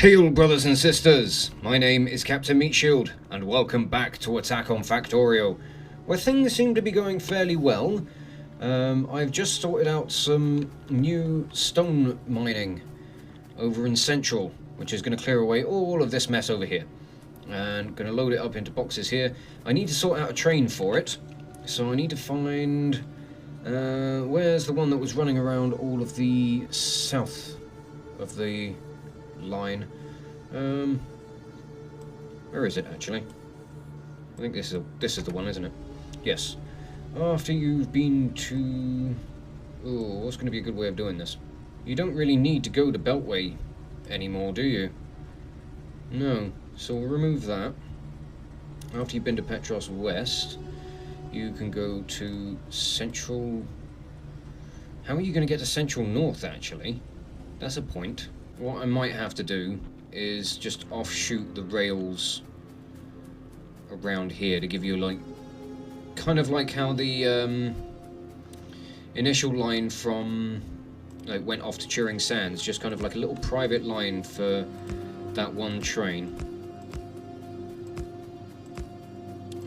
Hail, brothers and sisters! My name is Captain Meatshield, and welcome back to Attack on Factorio, where things seem to be going fairly well. I've just sorted out some new stone mining over in Central, which is going to clear away all of this mess over here. And going to load it up into boxes here. I need to sort out a train for it, so I need to find... where's the one that was running around all of the south of the line? Where is it actually? I think this is the one, isn't it? Yes. After you've been to... oh, what's going to be a good way of doing this? You don't really need to go to Beltway anymore, do you? No. So we'll remove that. After you've been to Petros West, you can go to Central... How are you going to get to Central North, actually? That's a point. What I might have to do is just offshoot the rails around here to give you, like, kind of like how the initial line from, like, went off to Turing Sands, just kind of like a little private line for that one train.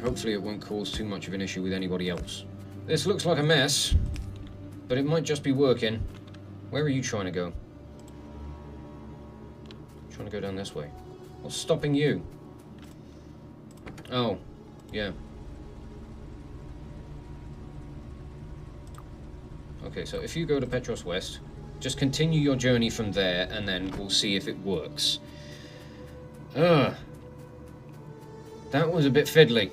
Hopefully it won't cause too much of an issue with anybody else. This looks like a mess, but it might just be working. Where are you trying to go? Trying to go down this way. What's stopping you? Oh, yeah. Okay, so if you go to Petros West, just continue your journey from there, and then we'll see if it works. That was a bit fiddly.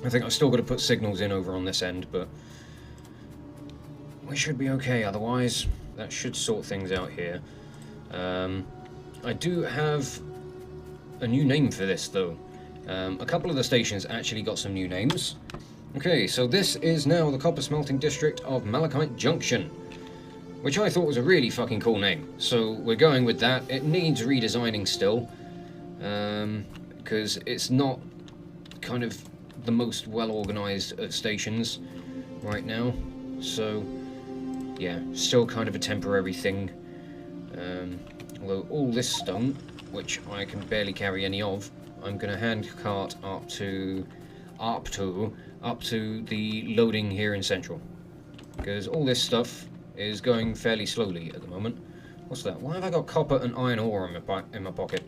I think I've still got to put signals in over on this end, but we should be okay otherwise. That should sort things out here. I do have a new name for this, though. A couple of the stations actually got some new names. Okay, so this is now the copper smelting district of Malachite Junction, which I thought was a really fucking cool name. So we're going with that. It needs redesigning still, because it's not kind of the most well-organized of stations right now. So, yeah, still kind of a temporary thing. Although all this stone, which I can barely carry any of, I'm going to hand cart up to the loading here in Central, because all this stuff is going fairly slowly at the moment. What's that? Why have I got copper and iron ore in my pocket?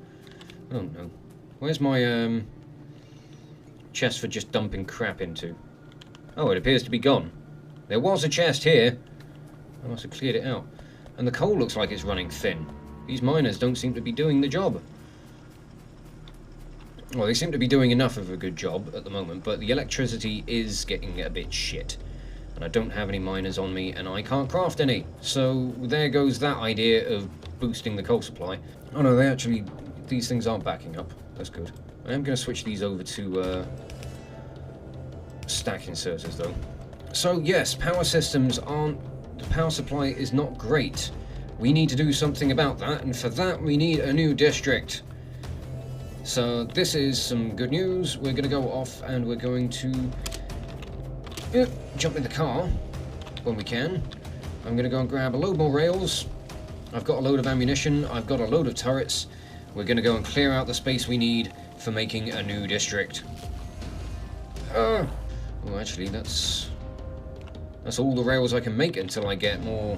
I don't know. Where's my chest for just dumping crap into? Oh, it appears to be gone. There was a chest here. I must have cleared it out. And the coal looks like it's running thin. These miners don't seem to be doing the job. Well, they seem to be doing enough of a good job at the moment, but the electricity is getting a bit shit. And I don't have any miners on me, and I can't craft any. So there goes that idea of boosting the coal supply. Oh no, these things aren't backing up. That's good. I am going to switch these over to stack inserters, though. So yes, power systems aren't... the power supply is not great. We need to do something about that, and for that we need a new district. So this is some good news. We're going to go off and we're going to jump in the car when we can. I'm going to go and grab a load more rails. I've got a load of ammunition. I've got a load of turrets. We're going to go and clear out the space we need for making a new district. Oh, actually, that's all the rails I can make until I get more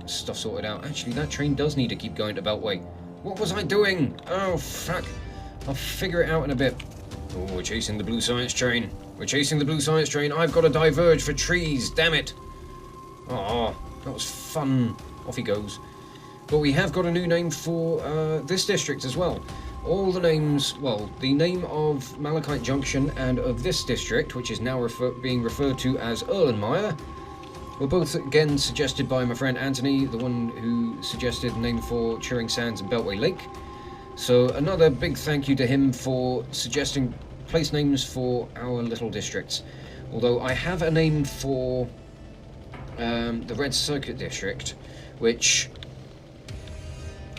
stuff sorted out. Actually, that train does need to keep going to Beltway. What was I doing? Oh, fuck. I'll figure it out in a bit. Oh, we're chasing the blue science train. We're chasing the blue science train. I've got to diverge for trees. Damn it. Oh, that was fun. Off he goes. But we have got a new name for this district as well. All the names, well, the name of Malachite Junction and of this district, which is now being referred to as Erlenmeyer, were both again suggested by my friend Anthony, the one who suggested the name for Turing Sands and Beltway Lake. So another big thank you to him for suggesting place names for our little districts. Although I have a name for the Red Circuit District, which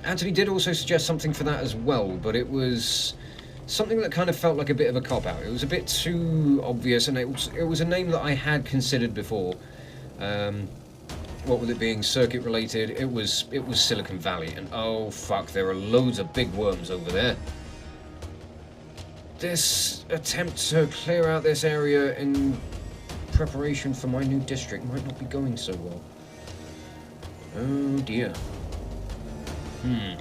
Anthony did also suggest something for that as well, but it was something that kind of felt like a bit of a cop-out. It was a bit too obvious, and it was a name that I had considered before. what with it being circuit related, it was Silicon Valley, and oh fuck, there are loads of big worms over there. This attempt to clear out this area in preparation for my new district might not be going so well. Oh dear. I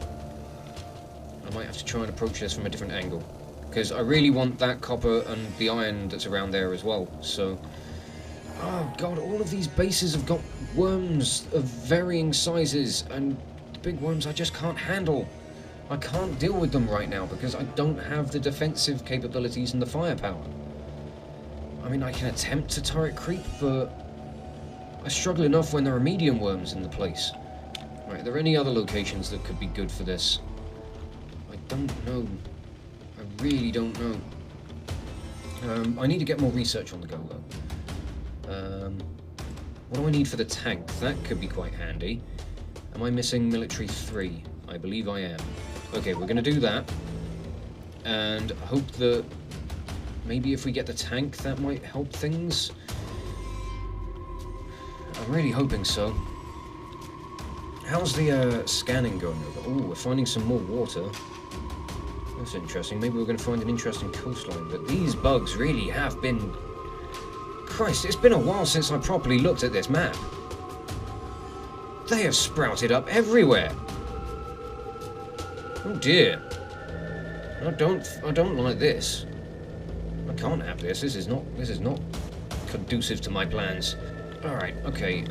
might have to try and approach this from a different angle, because I really want that copper and the iron that's around there as well, so... Oh god, all of these bases have got worms of varying sizes, and the big worms I just can't handle. I can't deal with them right now because I don't have the defensive capabilities and the firepower. I mean, I can attempt to turret creep, but I struggle enough when there are medium worms in the place. Right, are there any other locations that could be good for this? I don't know. I really don't know. I need to get more research on the go, though. What do I need for the tank? That could be quite handy. Am I missing military 3? I believe I am. Okay, we're going to do that. And hope that maybe if we get the tank, that might help things. I'm really hoping so. How's the scanning going over? Oh, we're finding some more water. That's interesting. Maybe we're going to find an interesting coastline. But these bugs really have been... Christ, it's been a while since I properly looked at this map. They have sprouted up everywhere. Oh dear. I don't like this. I can't have this. This is not conducive to my plans. Alright, okay,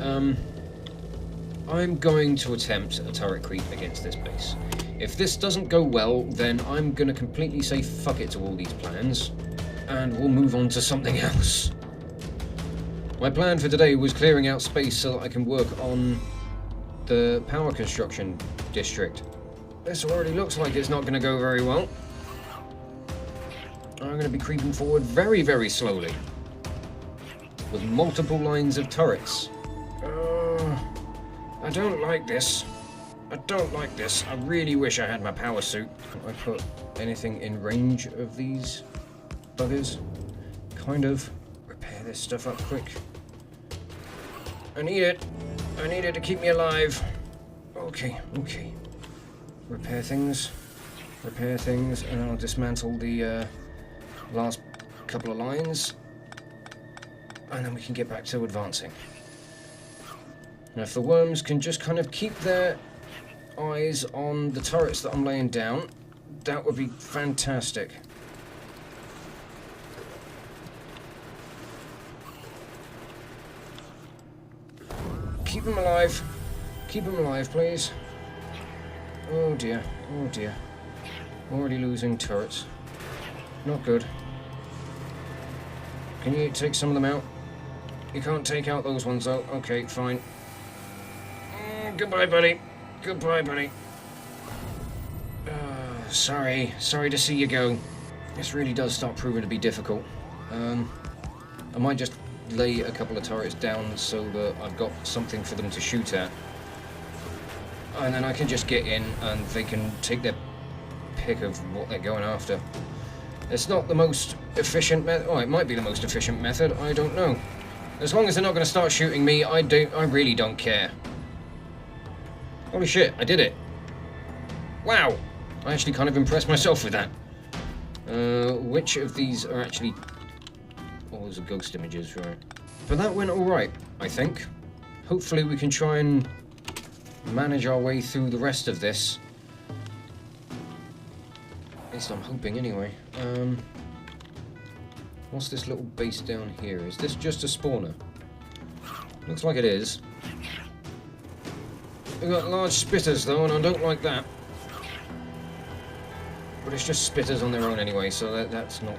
I'm going to attempt a turret creep against this base. If this doesn't go well, then I'm gonna completely say fuck it to all these plans, and we'll move on to something else. My plan for today was clearing out space so that I can work on the power construction district. This already looks like it's not going to go very well. I'm going to be creeping forward very, very slowly, with multiple lines of turrets. I don't like this. I don't like this. I really wish I had my power suit. Can I put anything in range of these buggers? Kind of. Repair this stuff up quick. I need it. I need it to keep me alive. Okay, okay. Repair things, and I'll dismantle the last couple of lines, and then we can get back to advancing. Now, if the worms can just kind of keep their eyes on the turrets that I'm laying down, that would be fantastic. Keep them alive. Keep them alive, please. Oh dear, oh dear. Already losing turrets. Not good. Can you take some of them out? You can't take out those ones though. Okay, fine. Goodbye, buddy. Goodbye, buddy. Sorry to see you go. This really does start proving to be difficult. I might just lay a couple of turrets down so that I've got something for them to shoot at. And then I can just get in and they can take their pick of what they're going after. It's not the most efficient method. Oh, it might be the most efficient method. I don't know. As long as they're not going to start shooting me, I really don't care. Holy shit, I did it. Wow. I actually kind of impressed myself with that. Which of these are actually... Oh, those are ghost images, right. But that went alright, I think. Hopefully we can try and manage our way through the rest of this. At least I'm hoping, anyway. What's this little base down here? Is this just a spawner? Looks like it is. We've got large spitters, though, and I don't like that. But it's just spitters on their own anyway, so that's not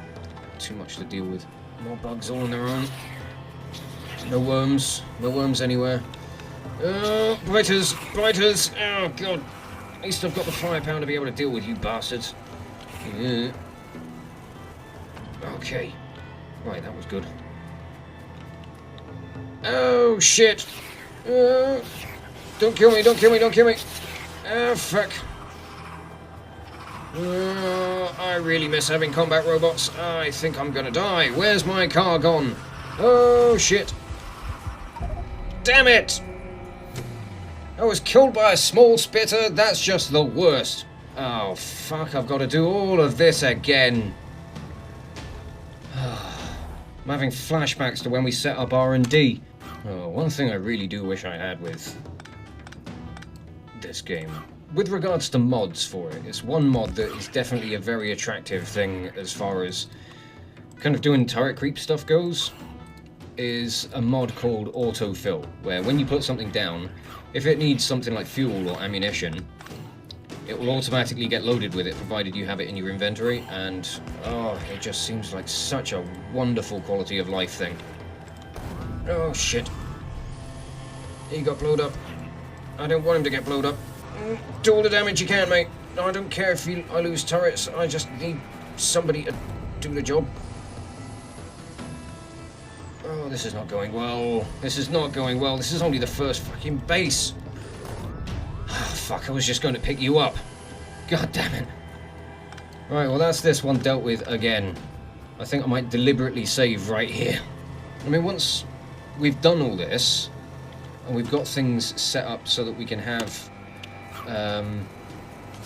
too much to deal with. More bugs all on their own. No worms. No worms anywhere. Biters! Biters! Oh, God. At least I've got the firepower to be able to deal with you bastards. Yeah. Okay. Right, that was good. Oh, shit! Don't kill me, don't kill me, don't kill me! Oh, fuck. I really miss having combat robots. I think I'm gonna die. Where's my car gone? Oh, shit. Damn it! I was killed by a small spitter? That's just the worst. Oh, fuck, I've got to do all of this again. I'm having flashbacks to when we set up R&D. Oh, one thing I really do wish I had with this game, with regards to mods for it, it's one mod that is definitely a very attractive thing as far as kind of doing turret creep stuff goes, is a mod called autofill, where when you put something down, if it needs something like fuel or ammunition, it will automatically get loaded with it, provided you have it in your inventory, and oh, it just seems like such a wonderful quality of life thing. Oh shit. He got blowed up. I don't want him to get blowed up. Do all the damage you can, mate. I don't care if I lose turrets, I just need somebody to do the job. Oh, this is not going well. This is not going well. This is only the first fucking base. Oh, fuck, I was just going to pick you up. God damn it. Right, well that's this one dealt with again. I think I might deliberately save right here. I mean, once we've done all this, and we've got things set up so that we can have,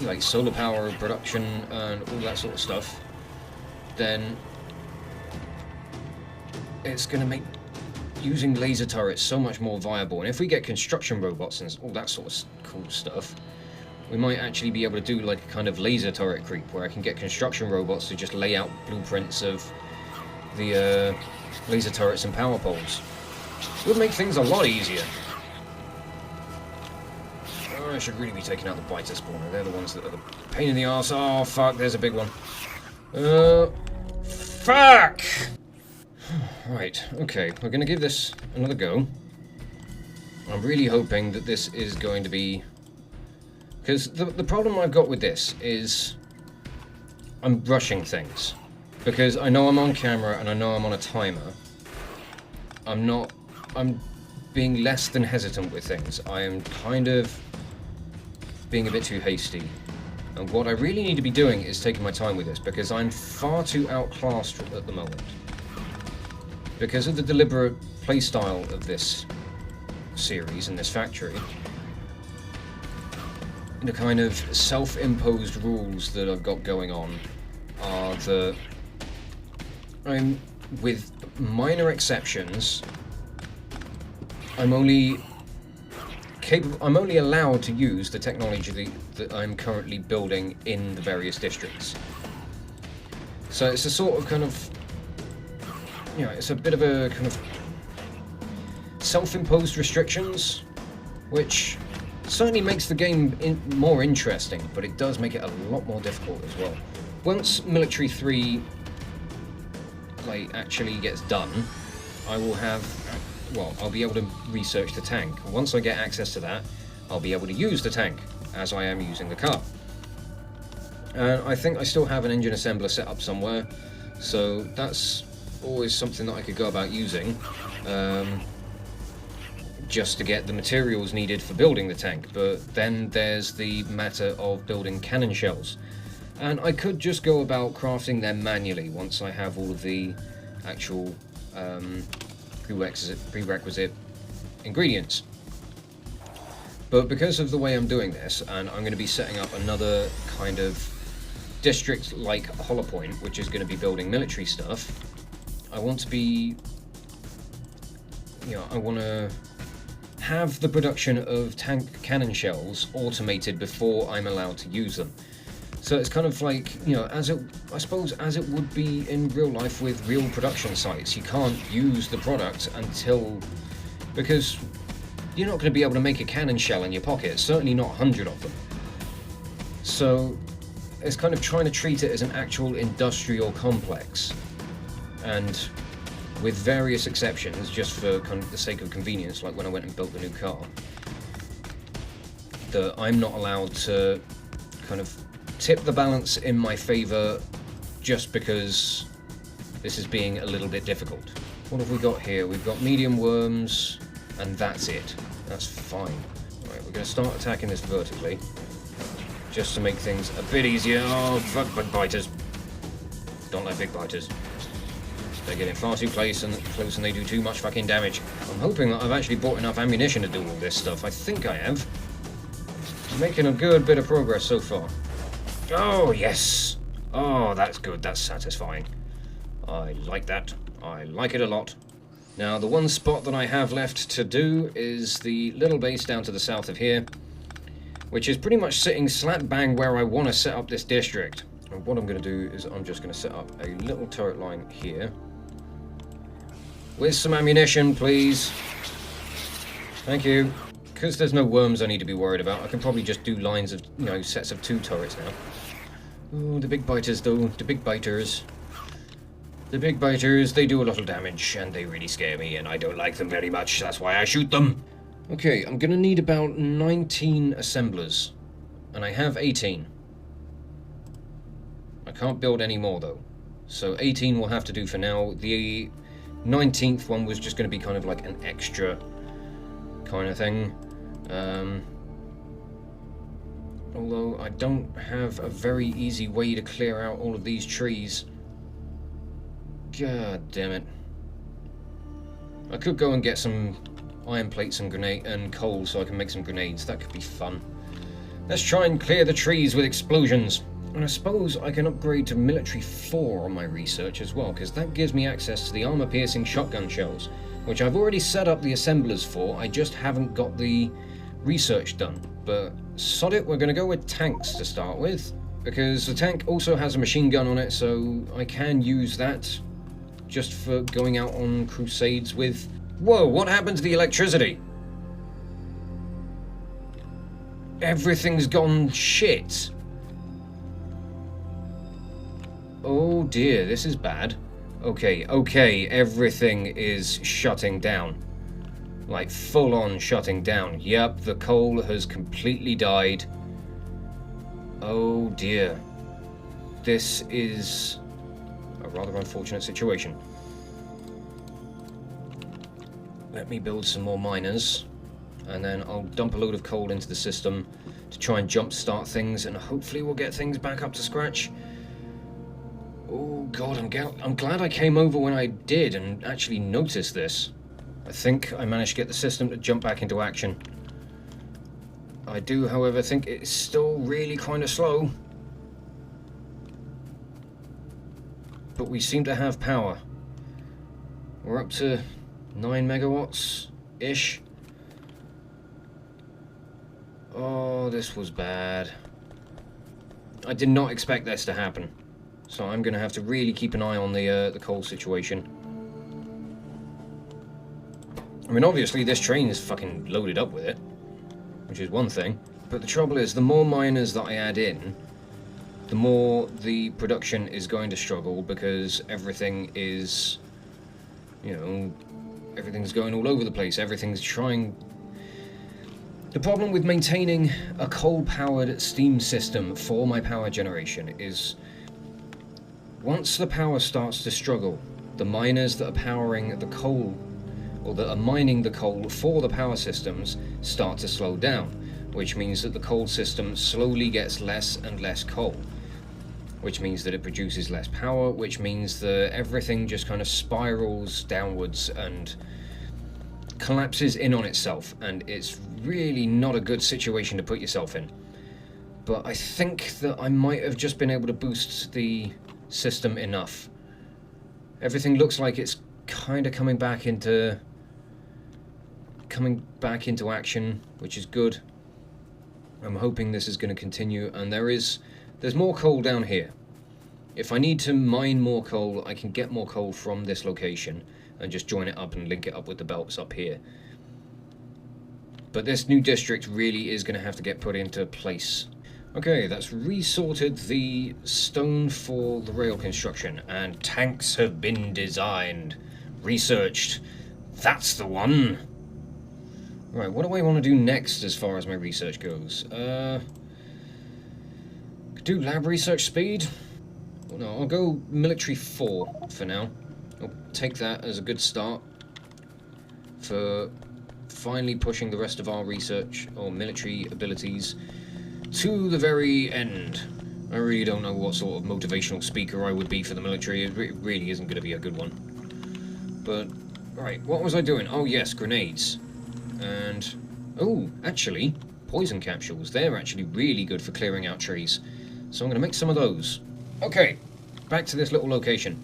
like solar power production and all that sort of stuff, then it's going to make using laser turrets so much more viable. And if we get construction robots and all that sort of cool stuff, we might actually be able to do like a kind of laser turret creep where I can get construction robots to just lay out blueprints of the laser turrets and power poles. It would make things a lot easier. Oh, I should really be taking out the biter spawner. They're the ones that are the pain in the arse. Oh, fuck, there's a big one. Fuck! Right, okay, we're going to give this another go. I'm really hoping that this is going to be... Because the problem I've got with this is I'm rushing things. Because I know I'm on camera and I know I'm on a timer. I'm being less than hesitant with things. I am kind of being a bit too hasty. And what I really need to be doing is taking my time with this, because I'm far too outclassed at the moment. Because of the deliberate playstyle of this series and this factory, the kind of self-imposed rules that I've got going on are that I'm, with minor exceptions, I'm only allowed to use the technology that I'm currently building in the various districts. So it's a sort of kind of, you know, it's a bit of a kind of self-imposed restrictions, which certainly makes the game more interesting, but it does make it a lot more difficult as well. Once Military 3 like actually gets done, I will have, well, I'll be able to research the tank. Once I get access to that, I'll be able to use the tank as I am using the car. And I think I still have an engine assembler set up somewhere, so that's always something that I could go about using, just to get the materials needed for building the tank. But then there's the matter of building cannon shells, and I could just go about crafting them manually once I have all of the actual prerequisite ingredients. But because of the way I'm doing this, and I'm going to be setting up another kind of district like Hollow Point, which is going to be building military stuff, I want to be, you know, I want to have the production of tank cannon shells automated before I'm allowed to use them. So it's kind of like, you know, I suppose as it would be in real life with real production sites. You can't use the product until, because you're not going to be able to make a cannon shell in your pocket, certainly not 100 of them. So it's kind of trying to treat it as an actual industrial complex, and with various exceptions, just for kind of the sake of convenience, like when I went and built the new car, that I'm not allowed to kind of tip the balance in my favor just because this is being a little bit difficult. What have we got here? We've got medium worms, and that's it. That's fine. Right, we're going to start attacking this vertically, just to make things a bit easier. Oh, fuck big biters. Don't like big biters. They get in far too close and they do too much fucking damage. I'm hoping that I've actually bought enough ammunition to do all this stuff. I think I have. Making a good bit of progress so far. Oh, yes! Oh, that's good. That's satisfying. I like that. I like it a lot. Now, the one spot that I have left to do is the little base down to the south of here, which is pretty much sitting slap bang where I want to set up this district. And what I'm going to do is I'm just going to set up a little turret line here. With some ammunition, please. Thank you. Because there's no worms I need to be worried about, I can probably just do lines of, you know, sets of 2 turrets now. Ooh, the big biters though, the big biters. The big biters, they do a lot of damage, and they really scare me, and I don't like them very much, that's why I shoot them. Okay, I'm gonna need about 19 assemblers, and I have 18. I can't build any more though, so 18 will have to do for now. The 19th one was just gonna be kind of like an extra kind of thing. Although I don't have a very easy way to clear out all of these trees. God damn it. I could go and get some iron plates and grenade and coal so I can make some grenades. That could be fun. Let's try and clear the trees with explosions. And I suppose I can upgrade to military 4 on my research as well, because that gives me access to the armor-piercing shotgun shells, which I've already set up the assemblers for. I just haven't got the research done. But sod it, we're going to go with tanks to start with, because the tank also has a machine gun on it, so I can use that just for going out on crusades with. Whoa, what happened to the electricity? Everything's gone shit. Oh dear, this is bad. Okay, everything is shutting down. Like, full on shutting down. Yep, the coal has completely died. Oh dear. This is a rather unfortunate situation. Let me build some more miners, and then I'll dump a load of coal into the system to try and jumpstart things, and hopefully we'll get things back up to scratch. Oh god, I'm glad I came over when I did and actually noticed this. I think I managed to get the system to jump back into action. I do, however, think it's still really kind of slow. But we seem to have power. We're up to 9 megawatts-ish. Oh, this was bad. I did not expect this to happen. So I'm going to have to really keep an eye on the coal situation. I mean, obviously this train is fucking loaded up with it, which is one thing. But the trouble is, the more miners that I add in, the more the production is going to struggle, because everything is, you know, everything's going all over the place. Everything's trying. The problem with maintaining a coal-powered steam system for my power generation is, once the power starts to struggle, the miners that are powering the coal, or that are mining the coal for the power systems, start to slow down, which means that the coal system slowly gets less and less coal, which means that it produces less power, which means that everything just kind of spirals downwards and collapses in on itself, and it's really not a good situation to put yourself in. But I think that I might have just been able to boost the system enough. Everything looks like it's kind of coming back into action, which is good. I'm hoping this is going to continue, and there's more coal down here. If I need to mine more coal, I can get more coal from this location and just join it up and link it up with the belts up here. But this new district really is going to have to get put into place. Okay, that's resorted the stone for the rail construction, and tanks have been designed. Researched. That's the one. Right, what do I want to do next as far as my research goes? Could do lab research speed. Well, no, I'll go military 4 for now. I'll take that as a good start for finally pushing the rest of our research or military abilities to the very end. I really don't know what sort of motivational speaker I would be for the military. It really isn't going to be a good one. But, right, what was I doing? Oh yes, grenades. And, oh, actually, poison capsules. They're actually really good for clearing out trees. So I'm going to make some of those. Okay, back to this little location.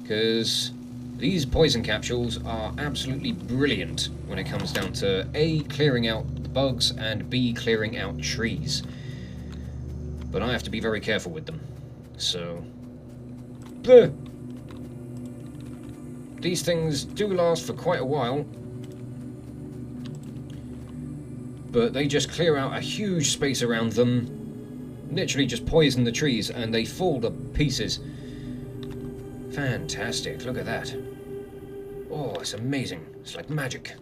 Because these poison capsules are absolutely brilliant when it comes down to A, clearing out the bugs, and B, clearing out trees. But I have to be very careful with them. So... Bleh. These things do last for quite a while. But they just clear out a huge space around them. Literally just poison the trees and they fall to pieces. Fantastic, look at that. Oh, it's amazing. It's like magic.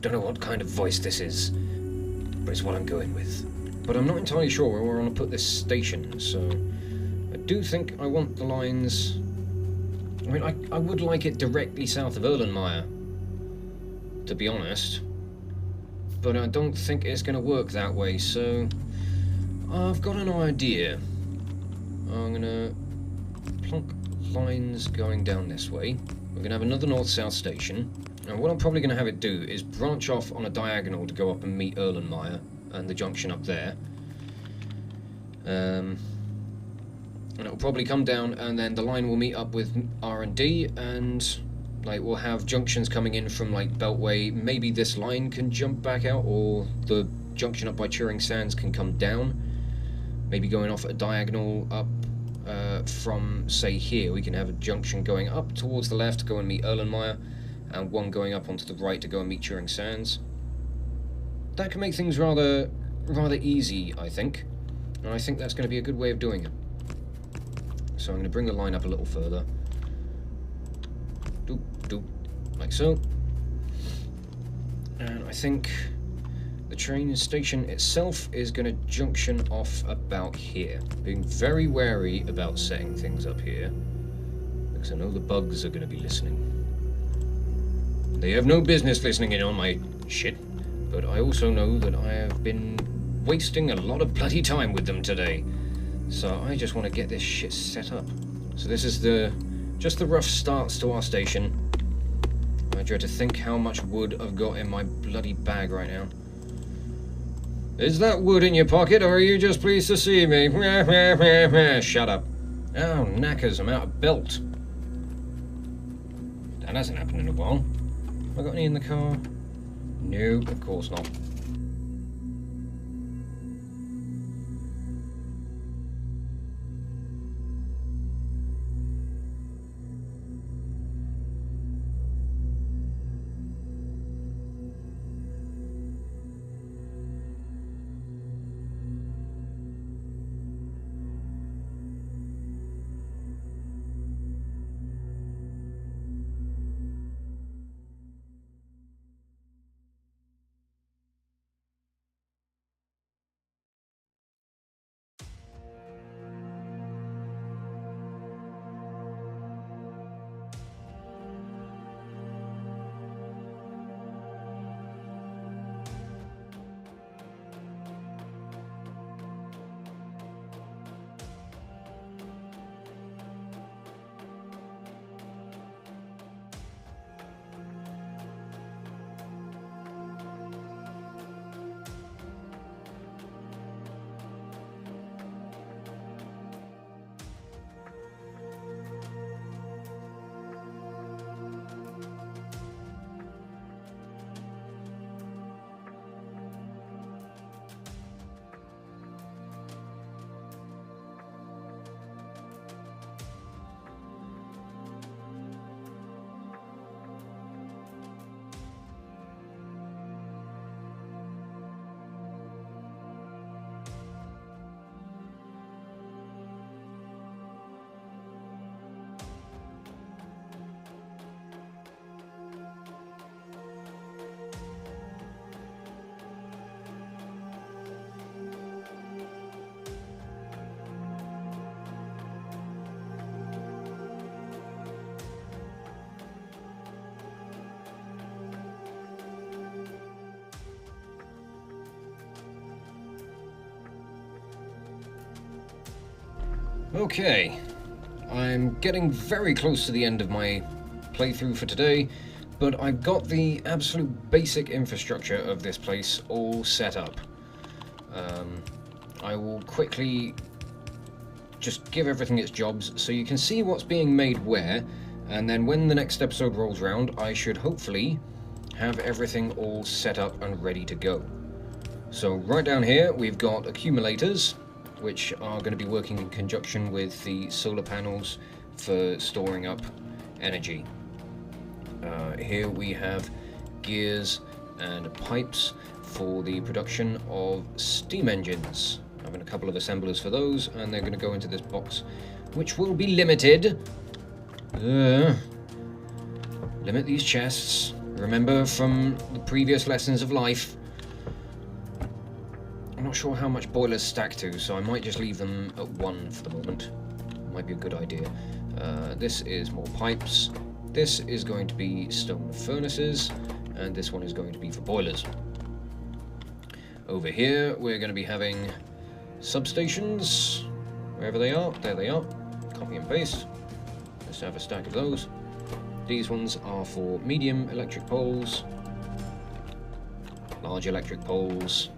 Don't know what kind of voice this is, but it's what I'm going with. But I'm not entirely sure where we're going to put this station, so I do think I want the lines... I mean, I would like it directly south of Erlenmeyer, to be honest. But I don't think it's going to work that way, so I've got an idea. I'm going to plonk lines going down this way. We're going to have another north-south station. And what I'm probably going to have it do is branch off on a diagonal to go up and meet Erlenmeyer and the junction up there. And it'll probably come down and then the line will meet up with R&D and like we'll have junctions coming in from like Beltway. Maybe this line can jump back out or the junction up by Turing Sands can come down. Maybe going off at a diagonal up from say here we can have a junction going up towards the left to go and meet Erlenmeyer and one going up onto the right to go and meet Turing Sands. That can make things rather easy, I think. And I think that's going to be a good way of doing it. So I'm going to bring the line up a little further. Doop, doop, like so. And I think the train station itself is going to junction off about here. Being very wary about setting things up here, because I know the bugs are going to be listening. They have no business listening in on my shit, but I also know that I have been wasting a lot of bloody time with them today. So I just want to get this shit set up. So this is just the rough starts to our station. I dread to think how much wood I've got in my bloody bag right now. Is that wood in your pocket, or are you just pleased to see me? Shut up. Oh, knackers, I'm out of belt. That hasn't happened in a while. Have I got any in the car? No, of course not. Okay, I'm getting very close to the end of my playthrough for today. but I've got the absolute basic infrastructure of this place all set up. I will quickly just give everything its jobs so you can see what's being made where, and then when the next episode rolls around, I should hopefully have everything all set up and ready to go. So right down here we've got accumulators, which are going to be working in conjunction with the solar panels for storing up energy. Here we have gears and pipes for the production of steam engines. Having a couple of assemblers for those, and they're going to go into this box, which will be limited. Limit these chests. Remember from the previous lessons of life. I'm not sure how much boilers stack to, so I might just leave them at 1 for the moment. Might be a good idea. This is more pipes. This is going to be stone furnaces, and this one is going to be for boilers. Over here, we're going to be having substations, wherever they are. There they are. Copy and paste. Let's have a stack of those. These ones are for medium electric poles, large electric poles.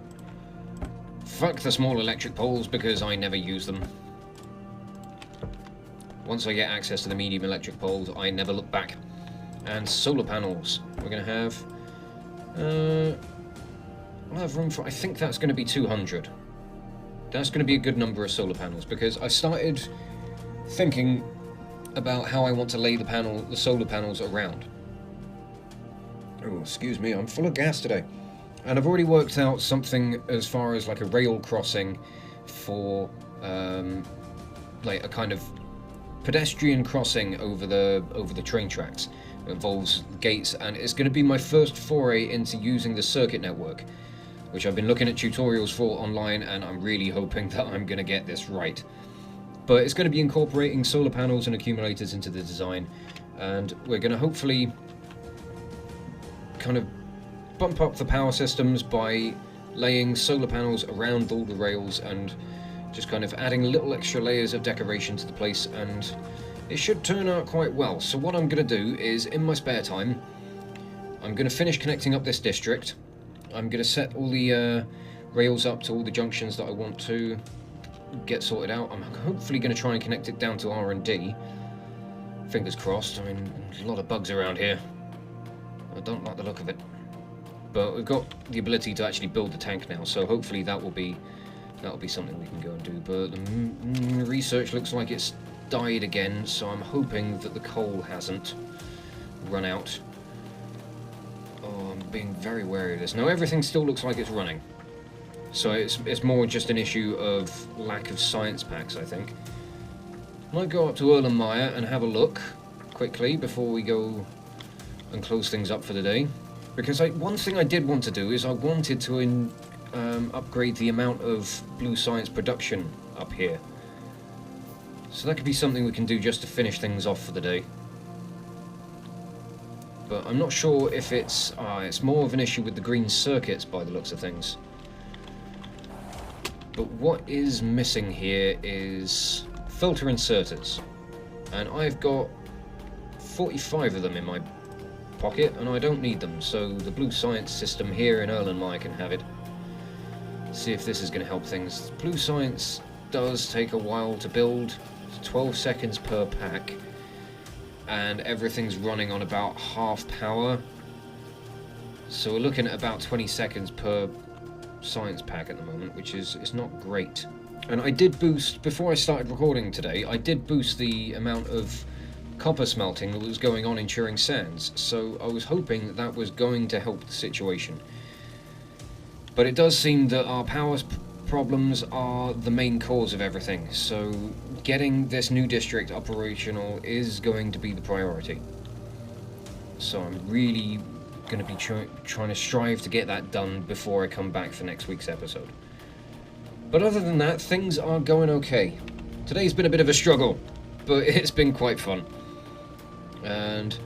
Fuck the small electric poles because I never use them. Once I get access to the medium electric poles, I never look back. And solar panels. We're going to have... I'll have room for... I think that's going to be 200. That's going to be a good number of solar panels, because I started thinking about how I want to lay the solar panels around. Oh, excuse me, I'm full of gas today. And I've already worked out something as far as like a rail crossing for like a kind of pedestrian crossing over the train tracks. It involves gates, and it's going to be my first foray into using the circuit network, which I've been looking at tutorials for online, and I'm really hoping that I'm going to get this right. But it's going to be incorporating solar panels and accumulators into the design, and we're going to hopefully kind of bump up the power systems by laying solar panels around all the rails and just kind of adding little extra layers of decoration to the place, and it should turn out quite well. So what I'm going to do is, in my spare time, I'm going to finish connecting up this district. I'm going to set all the rails up to all the junctions that I want to get sorted out. I'm hopefully going to try and connect it down to R&D. Fingers crossed. I mean, there's a lot of bugs around here. I don't like the look of it. But we've got the ability to actually build the tank now, so hopefully that'll be something we can go and do. But the research looks like it's died again, so I'm hoping that the coal hasn't run out. Oh, I'm being very wary of this. Now everything still looks like it's running, so it's more just an issue of lack of science packs, I think. Might go up to Erlenmeyer and have a look quickly before we go and close things up for the day. Because one thing I did want to do is I wanted to upgrade the amount of blue science production up here. So that could be something we can do just to finish things off for the day. But I'm not sure if it's more of an issue with the green circuits by the looks of things. But what is missing here is filter inserters. And I've got 45 of them in my pocket, and I don't need them, so the blue science system here in Erlenmeyer can have it. See if this is going to help things. Blue science does take a while to build. It's 12 seconds per pack, and everything's running on about half power, so we're looking at about 20 seconds per science pack at the moment, which is not great. And I did boost, before I started recording today, I did boost the amount of copper smelting that was going on in Turing Sands, so I was hoping that that was going to help the situation. But it does seem that our power problems are the main cause of everything, so getting this new district operational is going to be the priority. So I'm really going to be trying to strive to get that done before I come back for next week's episode. But other than that, things are going okay. Today's been a bit of a struggle, but it's been quite fun. And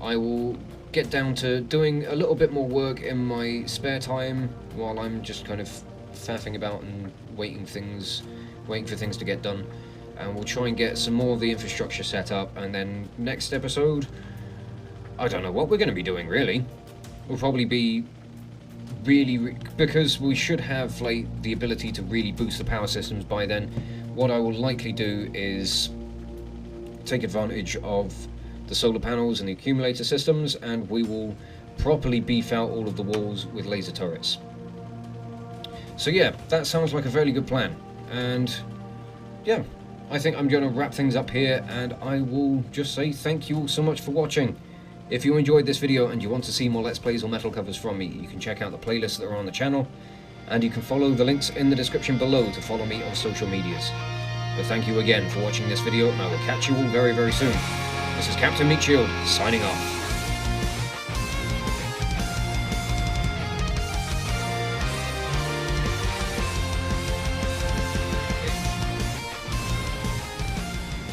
I will get down to doing a little bit more work in my spare time while I'm just kind of faffing about and waiting for things to get done. And we'll try and get some more of the infrastructure set up, and then next episode I don't know what we're going to be doing, really. We'll probably be because we should have like the ability to really boost the power systems by then. What I will likely do is take advantage of the solar panels and the accumulator systems, and we will properly beef out all of the walls with laser turrets. So yeah, that sounds like a fairly good plan. And yeah, I think I'm going to wrap things up here, and I will just say thank you all so much for watching. If you enjoyed this video and you want to see more Let's Plays or metal covers from me, you can check out the playlists that are on the channel, and you can follow the links in the description below to follow me on social medias. But thank you again for watching this video, and I will catch you all very, very soon. This is Captain Meatshield, signing off.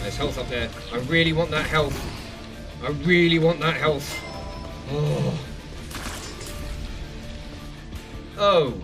There's health up there. I really want that health. I really want that health. Oh. Oh.